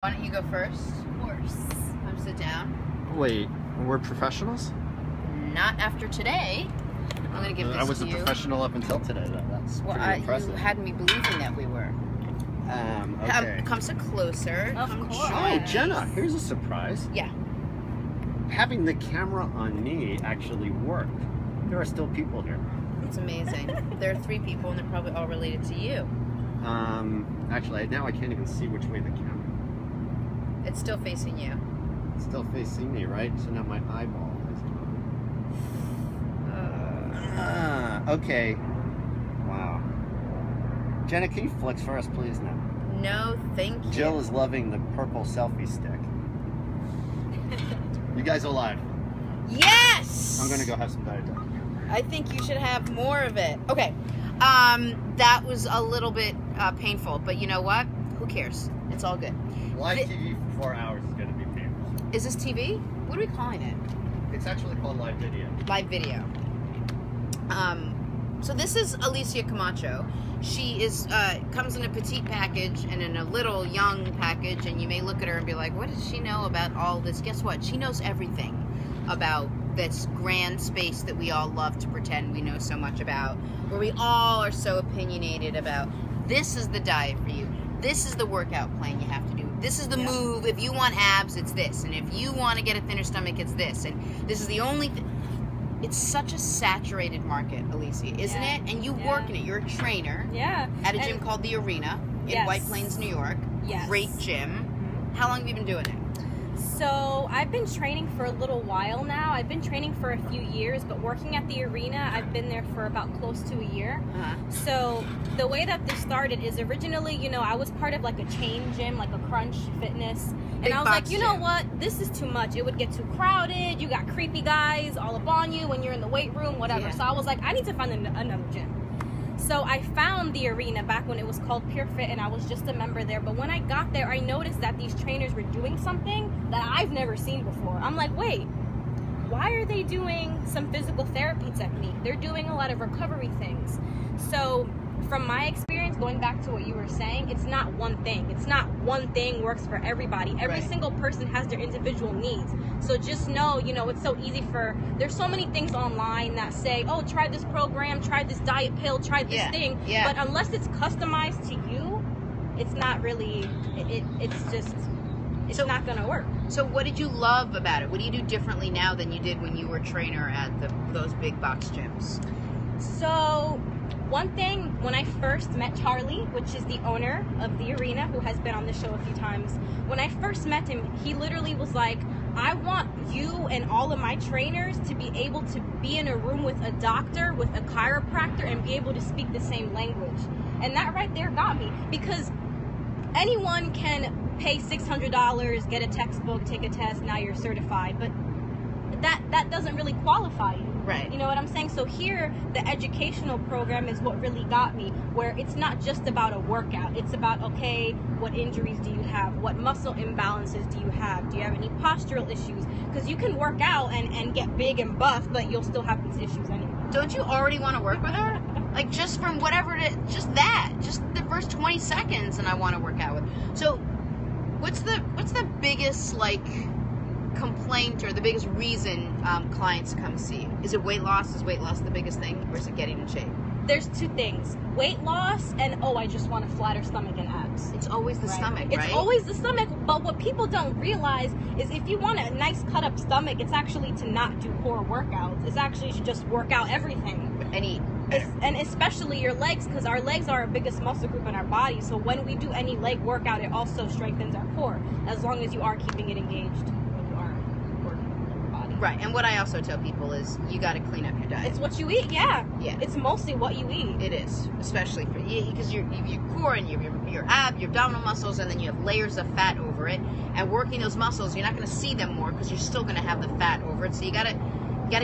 Why don't you go first? Of course. Come sit down. Wait, we're professionals? Not after today. I'm going to give this I was to a you. professional up until today, though. That's Well, pretty impressive. you had me believing that we were. Okay. Come sit closer. Of Come course. Oh, join. Jenna, here's a surprise. Yeah. Having the camera on me actually worked. There are still people here. It's amazing. There are 3 people, and they're probably all related to you. Actually, now I can't even see which way the camera. It's still facing you. It's still facing me, right? So now my eyeball is on. Okay. Wow. Jenna, can you flex for us, please, now? No, thank you. Jill is loving the purple selfie stick. You guys are live. Yes! I'm gonna go have some Diet Dr. I think you should have more of it. Okay. That was a little bit painful, but you know what? Who cares? It's all good. Live TV for 4 hours is gonna be painful. Is this TV? What are we calling it? It's actually called live video. Live video. So this is Alicia Camacho. She is comes in a petite package and in a little young package, and you may look at her and be like, what does she know about all this? Guess what? She knows everything about this grand space that we all love to pretend we know so much about, where we all are so opinionated about. This is the diet for you. This is the workout plan you have to do. This is the move. If you want abs, it's this. And if you want to get a thinner stomach, it's this. And this is the only thing. It's such a saturated market, Alicia, isn't it? And you work in it. You're a trainer at a gym called The Arena in White Plains, New York. Yes. Great gym. How long have you been doing it? So I've been training for a little while now. I've been training for a few years, but working at The Arena, I've been there for about close to a year. So the way that this started is originally, you know, I was part of like a chain gym, like a Crunch Fitness. And Big I was box like, you know gym. what? This is too much. It would get too crowded. You got creepy guys all up on you when you're in the weight room, whatever. Yeah. So I was like, I need to find another gym. So I found The Arena back when it was called Pure Fit, and I was just a member there. But when I got there, I noticed that these trainers were doing something that I've never seen before. I'm like, wait, why are they doing some physical therapy technique? They're doing a lot of recovery things. So from my experience, going back to what you were saying, it's not one thing. It's not one thing works for everybody. Every single person has their individual needs. So just know, you know, it's so easy there's so many things online that say, oh, try this program, try this diet pill, try this thing. But unless it's customized to you, it's not really, it's not going to work. So what did you love about it? What do you do differently now than you did when you were a trainer at those big box gyms? So one thing, when I first met Charlie, which is the owner of The Arena, who has been on the show a few times, when I first met him, he literally was like, I want you and all of my trainers to be able to be in a room with a doctor, with a chiropractor, and be able to speak the same language. And that right there got me, because anyone can pay $600, get a textbook, take a test, now you're certified, but that doesn't really qualify you. Right. You know what I'm saying? So here, the educational program is what really got me, where it's not just about a workout. It's about, okay, what injuries do you have? What muscle imbalances do you have? Do you have any postural issues? Because you can work out and get big and buff, but you'll still have these issues anyway. Don't you already want to work with her? Like, just from whatever just the first 20 seconds, and I want to work out with. So what's the biggest, like, complaint or the biggest reason clients come see you? Is it weight loss? Is weight loss the biggest thing, or is it getting in shape? There's 2 things: weight loss and, oh, I just want a flatter stomach and abs. It's always the stomach, right? It's always the stomach, but what people don't realize is if you want a nice cut up stomach, it's actually to not do core workouts. It's actually to just work out everything. And eat. And especially your legs, because our legs are our biggest muscle group in our body. So when we do any leg workout, it also strengthens our core, as long as you are keeping it engaged when you are working your body. Right, and what I also tell people is you got to clean up your diet. It's what you eat, yeah. It's mostly what you eat. It is, especially for you, because your core and your abdominal muscles, and then you have layers of fat over it. And working those muscles, you're not going to see them more because you're still going to have the fat over it. So you got to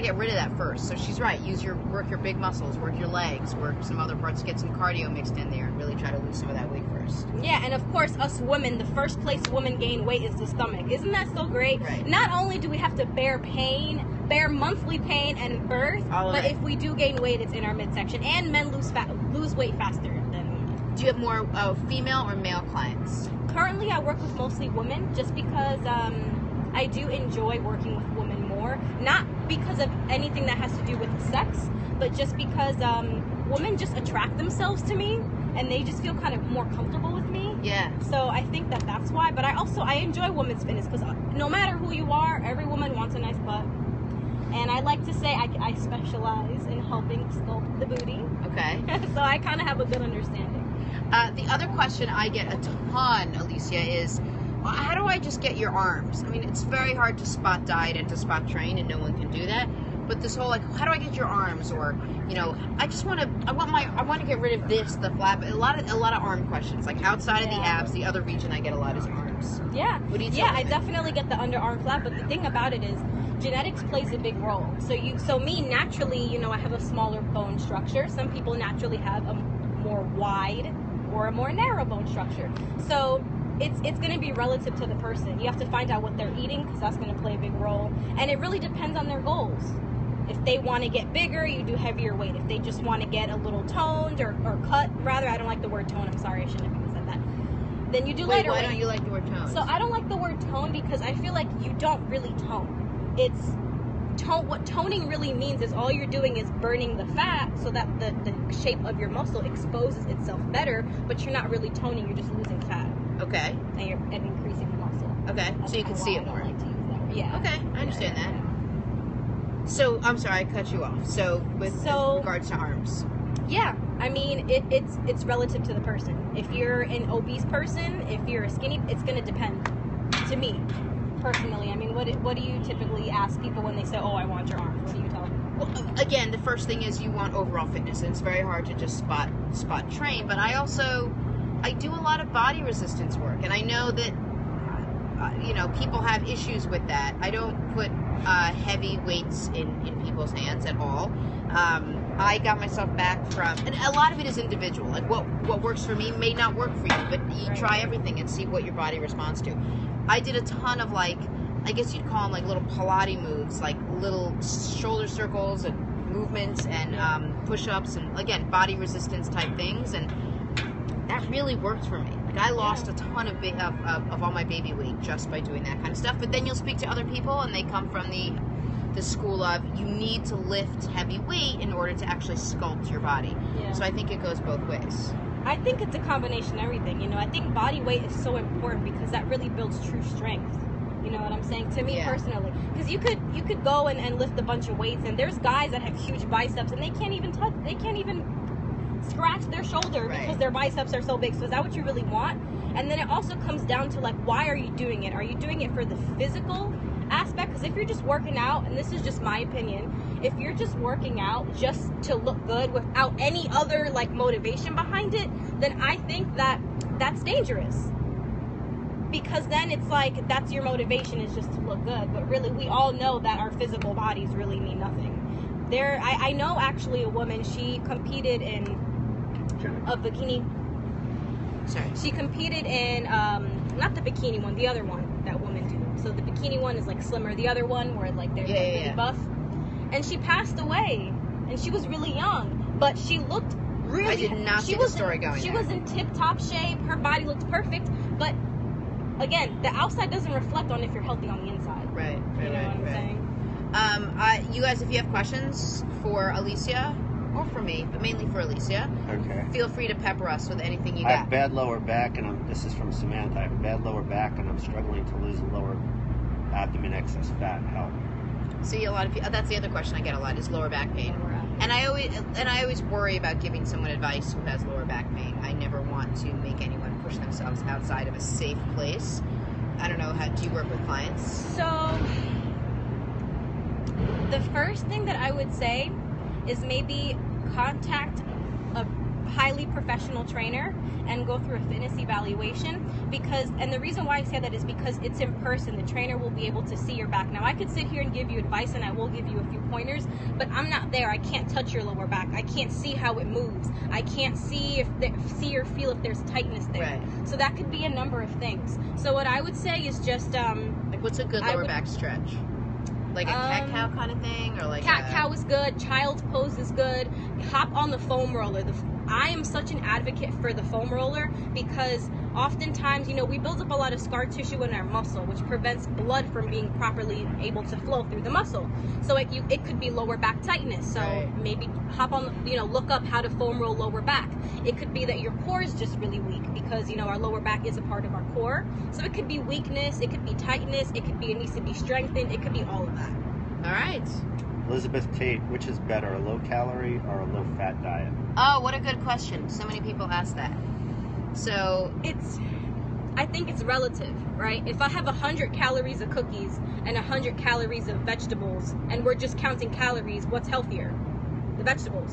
get rid of that first. So she's right. Work your big muscles, work your legs, work some other parts, get some cardio mixed in there, and really try to lose some of that weight first. Yeah, and of course, us women, the first place women gain weight is the stomach. Isn't that so great? Right. Not only do we have to bear monthly pain and birth, but if we do gain weight, it's in our midsection. And men lose weight faster than women. Do you have more female or male clients? Currently, I work with mostly women just because I do enjoy working with women more. Not because of anything that has to do with sex, but just because women just attract themselves to me and they just feel kind of more comfortable with me. Yeah. So I think that that's why. But I enjoy women's fitness because no matter who you are, every woman wants a nice butt. And I like to say I specialize in helping sculpt the booty. Okay. So I kind of have a good understanding. The other question I get a ton, Alicia, is how do I just get your arms? I mean, it's very hard to spot diet and to spot train, and no one can do that. But this whole, like, how do I get your arms? Or, you know, I want to get rid of this, the flap. A lot of arm questions. Like outside of the abs, the other region I get a lot is arms. Yeah. What do you tell I me? definitely get the underarm flap, but the thing about it is genetics plays a big role. So me naturally, you know, I have a smaller bone structure. Some people naturally have a more wide or a more narrow bone structure. So it's going to be relative to the person. You have to find out what they're eating because that's going to play a big role. And it really depends on their goals. If they want to get bigger, you do heavier weight. If they just want to get a little toned or cut, rather, I don't like the word tone. I'm sorry, I shouldn't have even said that. Then you do lighter weight. Why don't you like the word tone? So I don't like the word tone because I feel like you don't really tone. It's tone. What toning really means is all you're doing is burning the fat so that the shape of your muscle exposes itself better, but you're not really toning. You're just losing fat. Okay. And increasing the muscle. Okay. That's So you can kinda see why it I more. don't like to use that word. Yeah. Okay, I understand that. So, I'm sorry, I cut you off. So, with regards to arms. Yeah, I mean, it's relative to the person. If you're an obese person, if you're a skinny, it's going to depend. To me, personally, I mean, what do you typically ask people when they say, "Oh, I want your arms"? What do you tell them? Well, again, the first thing is you want overall fitness, and it's very hard to just spot train. But I do a lot of body resistance work, and I know that you know, people have issues with that. I don't put heavy weights in people's hands at all. I got myself back from, and a lot of it is individual. Like what works for me may not work for you, but you try everything and see what your body responds to. I did a ton of, like, I guess you'd call them like little Pilates moves, like little shoulder circles and movements and push-ups and, again, body resistance type things, and that really worked for me. Like, I lost a ton of all my baby weight just by doing that kind of stuff. But then you'll speak to other people and they come from the school of you need to lift heavy weight in order to actually sculpt your body. Yeah. So I think it goes both ways. I think it's a combination of everything. You know, I think body weight is so important because that really builds true strength. You know what I'm saying? To me personally, because you could go and lift a bunch of weights, and there's guys that have huge biceps and they can't even scratch their shoulder because their biceps are so big. So is that what you really want? And then it also comes down to, like, why are you doing it? Are you doing it for the physical aspect? Because if you're just working out, and this is just my opinion, if you're just working out just to look good without any other, like, motivation behind it, then I think that that's dangerous. Because then it's like that's your motivation is just to look good. But really, we all know that our physical bodies really mean nothing. I know actually a woman, she competed in a bikini. Sorry. She competed in, not the bikini one, the other one that women do. So the bikini one is like slimmer. The other one where like they're really buff. And she passed away. And she was really young. But she looked really... I did not see the story going She there. was in tip-top shape. Her body looked perfect. But, again, the outside doesn't reflect on if you're healthy on the inside. Right. You know what I'm saying? You guys, if you have questions for Alicia, or for me, but mainly for Alicia, feel free to pepper us with anything you got. I have bad lower back, and this is from Samantha. I have a bad lower back, and I'm struggling to lose lower abdomen excess fat. Help. See, a lot of people. That's the other question I get a lot is lower back pain, and I always worry about giving someone advice who has lower back pain. I never want to make anyone push themselves outside of a safe place. I don't know. How do you work with clients? So, the first thing that I would say is maybe contact a highly professional trainer and go through a fitness evaluation and the reason why I say that is because it's in person. The trainer will be able to see your back. Now, I could sit here and give you advice and I will give you a few pointers, but I'm not there. I can't touch your lower back. I can't see how it moves. I can't see or feel if there's tightness there. Right. So that could be a number of things. So what I would say is just like, what's a good lower back stretch? Like a cat-cow kind of thing? Or like cat-cow is good. Child's pose is good. Hop on the foam roller. I am such an advocate for the foam roller because oftentimes, we build up a lot of scar tissue in our muscle, which prevents blood from being properly able to flow through the muscle. So it could be lower back tightness. So Right. maybe hop on, look up how to foam roll lower back. It could be that your core is just really weak because, our lower back is a part of our core. So it could be weakness, it could be tightness, it could be it needs to be strengthened, it could be all of that. All right. Elizabeth Tate, which is better, a low-calorie or a low-fat diet? Oh, what a good question. So many people ask that. So, I think it's relative, right? If I have 100 calories of cookies and 100 calories of vegetables, and we're just counting calories, what's healthier? The vegetables.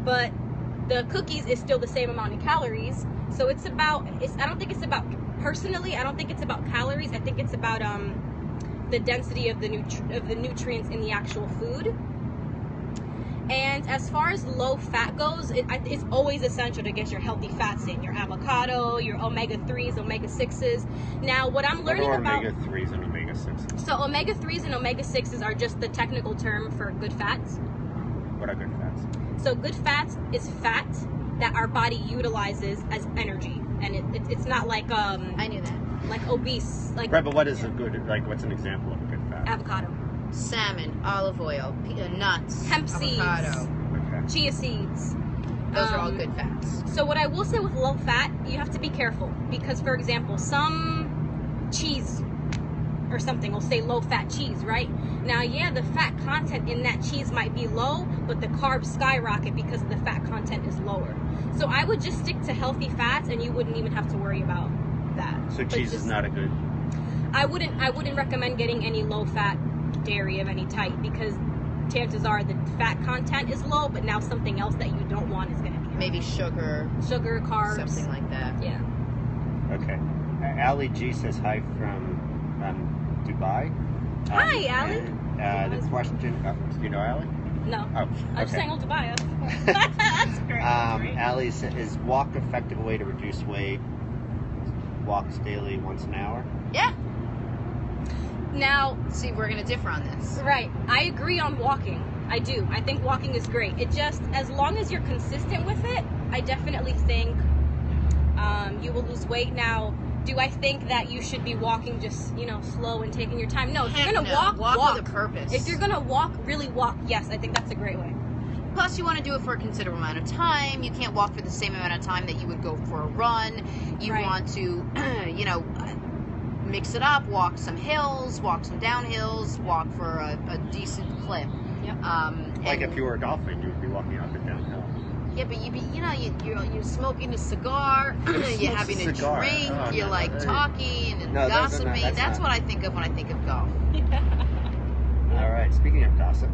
But the cookies is still the same amount of calories. So I don't think it's about calories. I think it's about the density of the nutrients in the actual food. And as far as low fat goes, it's always essential to get your healthy fats in, your avocado, your omega-3s, omega-6s. Now, what I'm learning about... omega-3s and omega-6s? So omega-3s and omega-6s are just the technical term for good fats. What are good fats? So good fats is fat that our body utilizes as energy. And it's not like... I knew that. Like obese. Like Right, but what is a good, what's an example of a good fat? avocado. Salmon, olive oil, nuts, Hemp seeds. avocado. Okay. Chia seeds. Those are all good fats. So what I will say with low fat, you have to be careful because, for example, some cheese or something will say low fat cheese, right? Now, yeah, the fat content in that cheese might be low, but the carbs skyrocket because the fat content is lower. So I would just stick to healthy fats, and you wouldn't even have to worry about that. So But cheese is just- not a good... I wouldn't recommend getting any low fat dairy of any type because chances are the fat content is low, but now something else that you don't want is going to be Maybe sugar, carbs, something like that. Yeah. Okay. Ali G says hi from Dubai. Hi, Ali. And, the question... do you know Ali? No. Oh, I'm just saying okay. old Dubai. That's great. That's great. Ali says, is walk an effective way to reduce weight? Walks daily once an hour? Yeah. Now, See, we're going to differ on this. right, I agree on walking. I do. I think walking is great. It just, as long as you're consistent with it, I definitely think you will lose weight. Now, do I think that you should be walking just, slow and taking your time? No, if you're Heck going to no. walk. with a purpose. If you're going to walk, really walk, yes, I think that's a great way. Plus, you want to do it for a considerable amount of time. You can't walk for the same amount of time that you would go for a run. You Right. want to, mix it up, walk some hills, walk some downhills, walk for a decent clip. Yep. Like and- if you were a golfer, you would be walking up and downhill. Yeah, but you're smoking a cigar, you're having a Cigar. drink, Oh, you're no, like no, talking and No, that's gossiping. not- That's what I think of when I think of golf. All right. Speaking of gossip,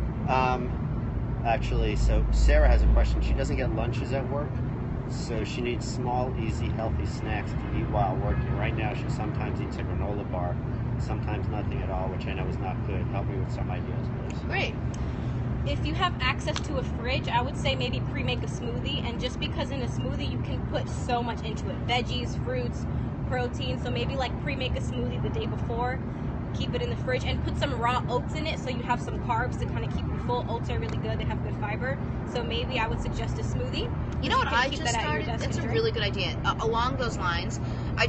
actually, so Sarah has a question. She doesn't get lunches at work, so she needs small, easy, healthy snacks to eat while working. Right now, she sometimes eats a granola bar, sometimes nothing at all, which I know is not good. Help me with some ideas, please. Great. If you have access to a fridge, I would say maybe pre-make a smoothie. And just because in a smoothie you can put so much into it, veggies, fruits, protein. So maybe like pre-make a smoothie the day before, keep it in the fridge, and put some raw oats in it so you have some carbs to kind of keep you full. Oats are really good; they have good fiber. So maybe I would suggest a smoothie. You know what can I keep just that at your started? desk It's a and drink. really good idea. Along those lines, I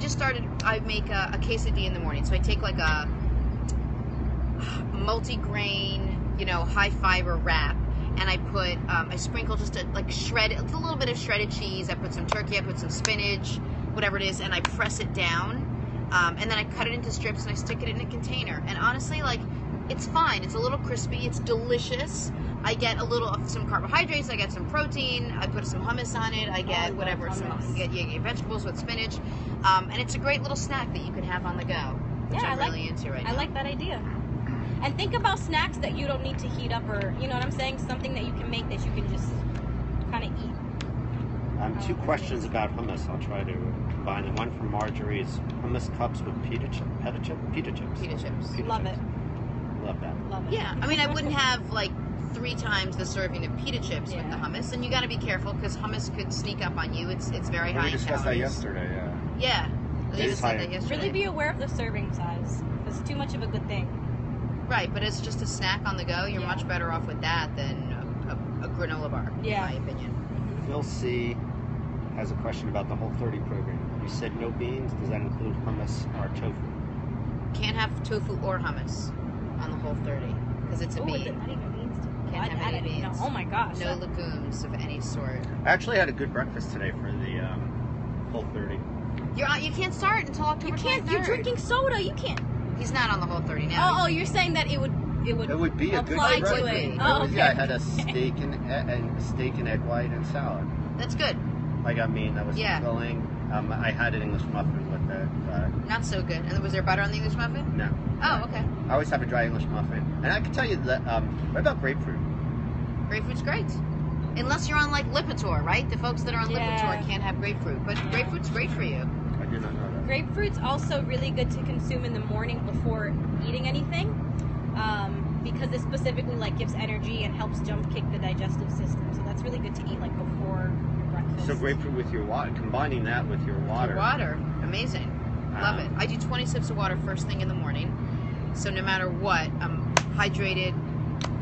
make a quesadilla in the morning. So I take like a multi-grain, high fiber wrap, and I put, I sprinkle just a little bit of shredded cheese. I put some turkey, I put some spinach, whatever it is, and I press it down. And then I cut it into strips and I stick it in a container. And honestly, it's fine. It's a little crispy. It's delicious. I get some carbohydrates. I get some protein. I put some hummus on it. I get love whatever. hummus. You get vegetables with spinach. And it's a great little snack that you can have on the go, which Yeah, I'm really into right now. I like that idea. And think about snacks that you don't need to heat up, or you know what I'm saying? Something that you can make that you can just kind of eat. Two questions about hummus. I'll try to combine them. One from Marjorie is hummus cups with pita chips. Pita chips. Love it. Love that. Love it. Yeah, I mean, I wouldn't have 3 times the serving of pita chips with the Yeah. hummus, and you got to be careful because hummus could sneak up on you. It's very high We in discussed that calories. yesterday. Yeah. Yeah, It you is just said high. that yesterday. Really be aware of the serving size. It's too much of a good thing. Right, but it's just a snack on the go. You're Yeah. much better off with that than a granola bar, Yeah. in my opinion. Phil C has a question about the Whole30 program. You said no beans. Does that include hummus or tofu? Can't have tofu or hummus on the Whole30 because it's a Oh, is it bean. not even beans? Can't have any didn't know. beans. Oh my gosh. No legumes of any sort. I actually had a good breakfast today for the Whole30. You can't start until October You can't. 23rd. You're drinking soda. You can't. He's not on the Whole30 now. Oh, you're saying that it would It would be a good apply to breakfast. it. It Oh, okay. Yeah, I had a steak and egg white and salad. That's good. Like, I mean, that was Yeah. filling. I had an English muffin with it. Not so good. And was there butter on the English muffin? No. Oh, okay. I always have a dry English muffin. And I can tell you that, what about grapefruit? Grapefruit's great. Unless you're on like Lipitor, right? The folks that are on Yeah. Lipitor can't have grapefruit. But grapefruit's great for you. I do not know that. Grapefruit's also really good to consume in the morning before eating anything, because it specifically like gives energy and helps jump kick the digestive system. So that's really good to eat like before your breakfast. So grapefruit with your water, combining that with your water. Water. Amazing. Love it. I do 20 sips of water first thing in the morning. So no matter what, I'm hydrated,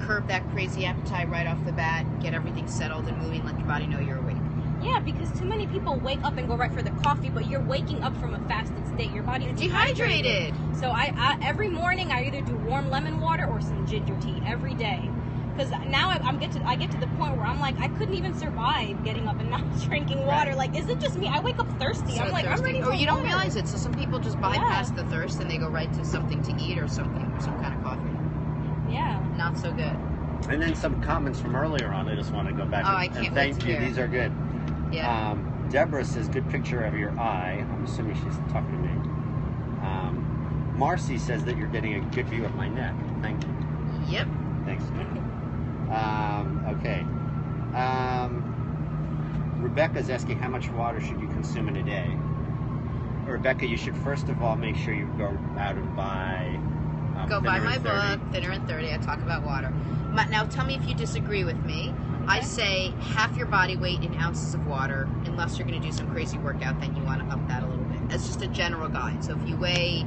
curb that crazy appetite right off the bat, get everything settled and moving, let your body know you're awake. Yeah, because too many people wake up and go right for the coffee, but you're waking up from a fasted state. Your body's Dehydrated. So I every morning I either do warm lemon water or some ginger tea every day. Because now I get to the point where I'm like, I couldn't even survive getting up and not drinking water. Right. Like, is it just me? I wake up thirsty. So I'm like, thirsty. I'm ready for Or you don't water. realize it. So some people just bypass the thirst and they go right to something to eat or something, some kind of coffee. Yeah. Not so good. And then some comments from earlier on. I just want to go back Oh, I and can't thank wait to you. hear. These are good. Yeah. Deborah says, good picture of your eye. I'm assuming she's talking to me. Marcy says that you're getting a good view of my neck. Thank you. Yep. Thanks, man. Okay. Rebecca's asking how much water should you consume in a day? Rebecca, you should first of all make sure you go out and buy. Go buy Thinner my and 30. book, Thinner and 30. I talk about water. Now tell me if you disagree with me. I Okay. say half your body weight in ounces of water, unless you're going to do some crazy workout, then you want to up that a little bit. That's just a general guide. So if you weigh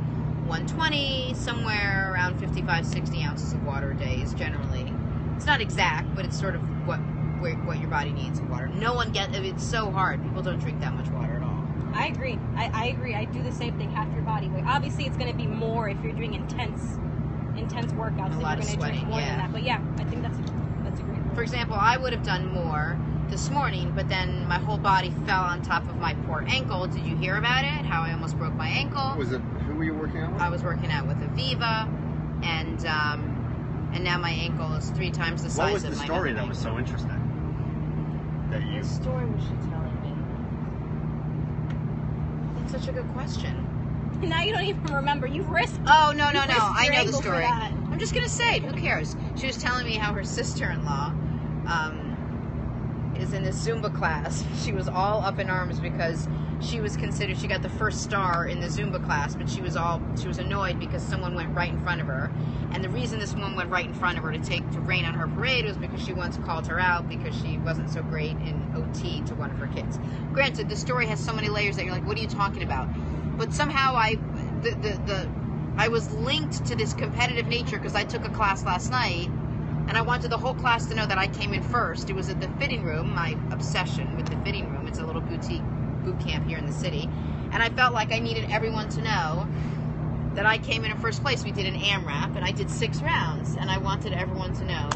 120, somewhere around 55, 60 ounces of water a day is generally, it's not exact, but it's sort of what your body needs of water. No one it's so hard. People don't drink that much water at all. I agree. I agree. I do the same thing, half your body weight. Obviously, it's going to be more if you're doing intense workouts. A Then lot you're of going to drink sweating, more yeah. than that. But yeah, I think that's a great point. For example, I would have done more this morning, but then my whole body fell on top of my poor ankle. Did you hear about it? How I almost broke my ankle? Who were you working out with? I was working out with Aviva, and now my ankle is 3 times the size What was of the my story other that was ankle. so interesting? That you. What story was she telling me? That's such a good question. Now you don't even remember. You've risked. Oh, no. you risked I your know the ankle for story. that. I'm just going to say it. Who cares? She was telling me how her sister-in-law is in this Zumba class. She was all up in arms because she got the first star in the Zumba class, but she was annoyed because someone went right in front of her. And the reason this woman went right in front of her to rain on her parade was because she once called her out because she wasn't so great in OT to one of her kids. Granted, the story has so many layers that you're like, what are you talking about? But somehow I was linked to this competitive nature because I took a class last night and I wanted the whole class to know that I came in first. It was at the fitting room, my obsession with the fitting room. It's a little boutique boot camp here in the city. And I felt like I needed everyone to know that I came in first place. We did an AMRAP and I did 6 rounds and I wanted everyone to know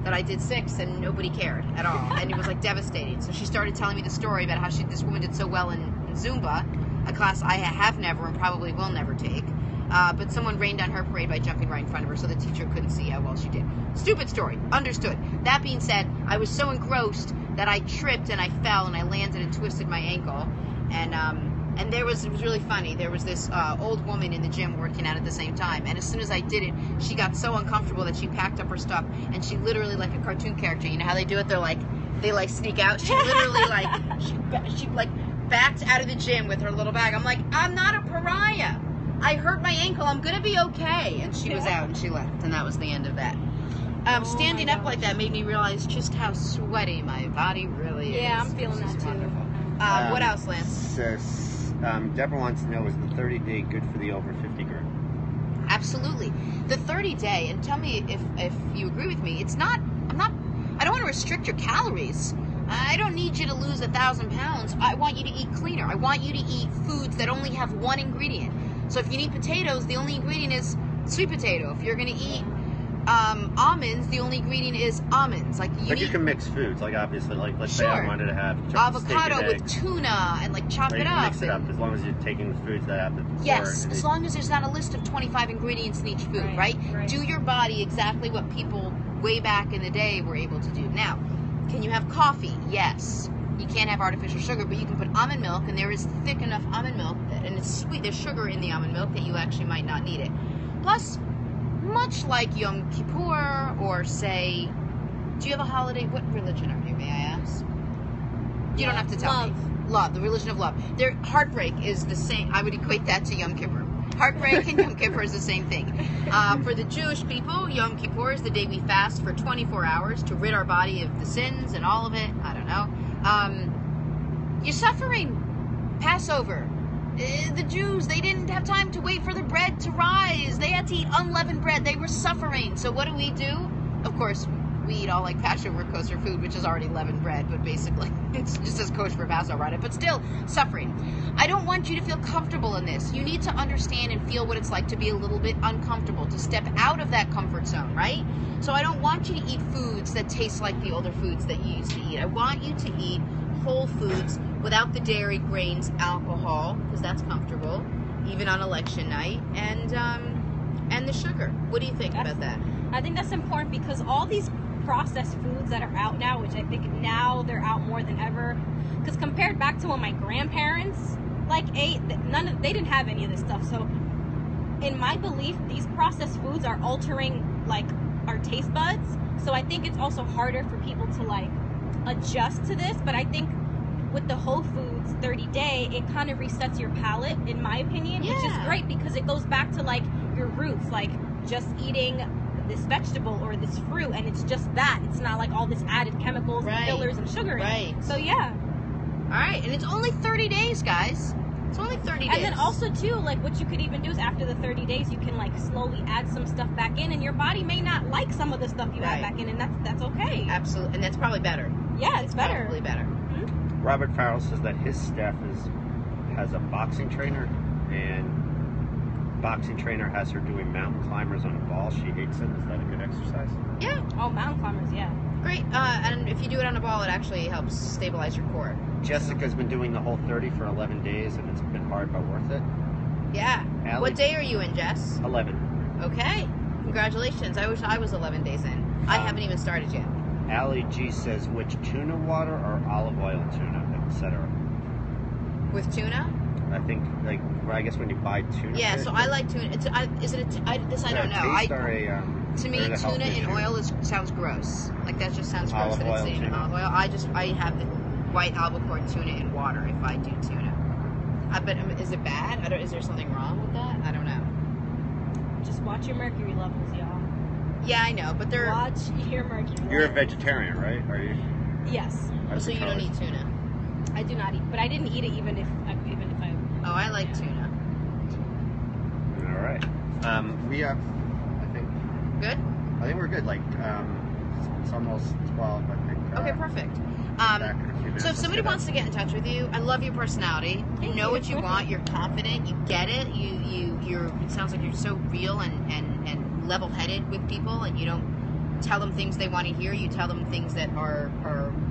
that I did 6 and nobody cared at all. And it was like devastating. So she started telling me the story about how this woman did so well in Zumba, a class I have never and probably will never take. But someone rained on her parade by jumping right in front of her so the teacher couldn't see how well she did. Stupid story. Understood. That being said, I was so engrossed that I tripped and I fell and I landed and twisted my ankle. And it was really funny. There was this old woman in the gym working out at the same time. And as soon as I did it, she got so uncomfortable that she packed up her stuff and she literally, like a cartoon character, you know how they do it? They sneak out. She literally she backed out of the gym with her little bag. I'm like, I'm not a pariah. I hurt my ankle. I'm going to be okay. And she was out and she left. And that was the end of that. Standing up like that made me realize just how sweaty my body really is. Yeah, I'm feeling which is that too. wonderful. What else, Lance? Deborah wants to know, is the 30-day good for the over 50 group? Absolutely. The 30-day, and tell me if you agree with me, I don't want to restrict your calories, I don't need you to lose 1,000 pounds. I want you to eat cleaner. I want you to eat foods that only have one ingredient. So if you need potatoes, the only ingredient is sweet potato. If you're going to eat almonds, the only ingredient is almonds. Like But you can mix foods, like obviously, like let's say I wanted to have avocado with tuna and like chop it up. Mix it up as long as you're taking the foods that have the Yes, as long as there's not a list of 25 ingredients in each food, right? Do your body exactly what people way back in the day were able to do. Now, can you have coffee? Yes. You can't have artificial sugar, but you can put almond milk, and there is thick enough almond milk, and it's sweet. There's sugar in the almond milk that you actually might not need it. Plus, much like Yom Kippur, or say, do you have a holiday? What religion are you, may I ask? You don't have to tell me. Love, the religion of love. Their heartbreak is the same. I would equate that to Yom Kippur. Heartbreak and Yom Kippur is the same thing. For the Jewish people, Yom Kippur is the day we fast for 24 hours to rid our body of the sins and all of it. I don't know. You're suffering. Passover. The Jews, they didn't have time to wait for the bread to rise. They had to eat unleavened bread. They were suffering. So what do? Of course, we eat all like Passover kosher food, which is already leavened bread, but basically it's just as kosher for Passover on it, but still suffering. I don't want you to feel comfortable in this. You need to understand and feel what it's like to be a little bit uncomfortable, to step out of that comfort zone, right? So I don't want you to eat foods that taste like the older foods that you used to eat. I want you to eat whole foods without the dairy, grains, alcohol, because that's comfortable, even on election night, and the sugar. What do you think about that? I think that's important because all these processed foods that are out now, which I think now they're out more than ever, because compared back to when my grandparents ate, they didn't have any of this stuff. So in my belief, these processed foods are altering our taste buds. So I think it's also harder for people to adjust to this. But I think with the Whole Foods 30-day, it kind of resets your palate, in my opinion, which is great because it goes back to your roots, just eating this vegetable or this fruit, and it's just that. It's not all this added chemicals and fillers and sugar in it. So yeah. All right, and it's only 30 days, guys. It's only 30 days. And then also too, what you could even do is after the 30 days, you can slowly add some stuff back in, and your body may not like some of the stuff you add back in, and that's okay. Absolutely, and that's probably better. Yeah, it's better. Probably better. Mm-hmm. Robert Farrell says that his staff has a boxing trainer, and boxing trainer has her doing mountain climbers on a ball. She hates them. Is that a good exercise? Yeah. Oh, mountain climbers, yeah. Great. And if you do it on a ball, it actually helps stabilize your core. Jessica's been doing the whole 30 for 11 days, and it's been hard but worth it. Yeah. Allie, what day are you in, Jess? 11. Okay. Congratulations. I wish I was 11 days in. I haven't even started yet. Allie G says, which tuna water or olive oil tuna, etc.? With tuna? I think, I guess when you buy tuna. Yeah, fish, so I like tuna. Is it I don't know. To me, tuna in oil sounds gross. That just sounds gross olive that it's oil, in olive oil. I have the white albacore tuna in water if I do tuna. But is it bad? Is there something wrong with that? I don't know. Just watch your mercury levels, y'all. Yeah, I know, but they're... Watch your mercury levels. You're a vegetarian, right? Are you? Yes. So you don't eat tuna? I do not eat, but I didn't eat it even if I... Oh, I like tuna. All right. We have, I think... Good? I think we're good. It's almost 12, I think. Okay, perfect. Back in a few minutes. So if somebody wants to get in touch with you, I love your personality. You know what you want. You're confident. You get it. You're. It sounds like you're so real and level-headed with people, and you don't tell them things they want to hear. You tell them things that are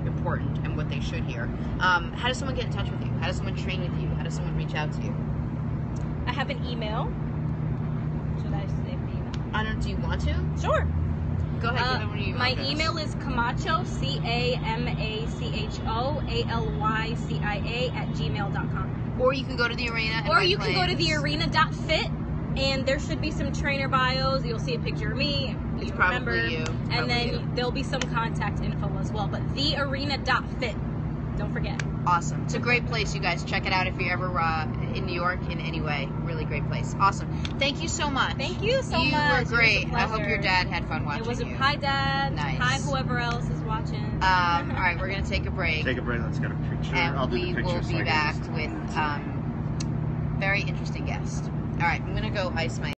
important and what they should hear. How does someone get in touch with you? How does someone train with you? How does someone reach out to you? I have an email. Should I say the email? I don't. Do you want to? Sure. Go ahead. Give them my email is Camacho, CAMACHOALYCIA@gmail.com. Or you can go to the arena. Or you can go to thearena.fit, and there should be some trainer bios. You'll see a picture of me. It's probably you. And then there'll be some contact info as well. But thearena.fit. Don't forget. Awesome. It's a great place, you guys. Check it out if you're ever in New York in any way. Really great place. Awesome. Thank you so much. Thank you so much. You were great. I hope your dad had fun watching you. Hi, Dad. Nice. Hi, whoever else is watching. All right, we're going to take a break. Take a break. Let's get a picture. And I'll do the picture. we will be back with very interesting guest. All right, I'm going to go ice my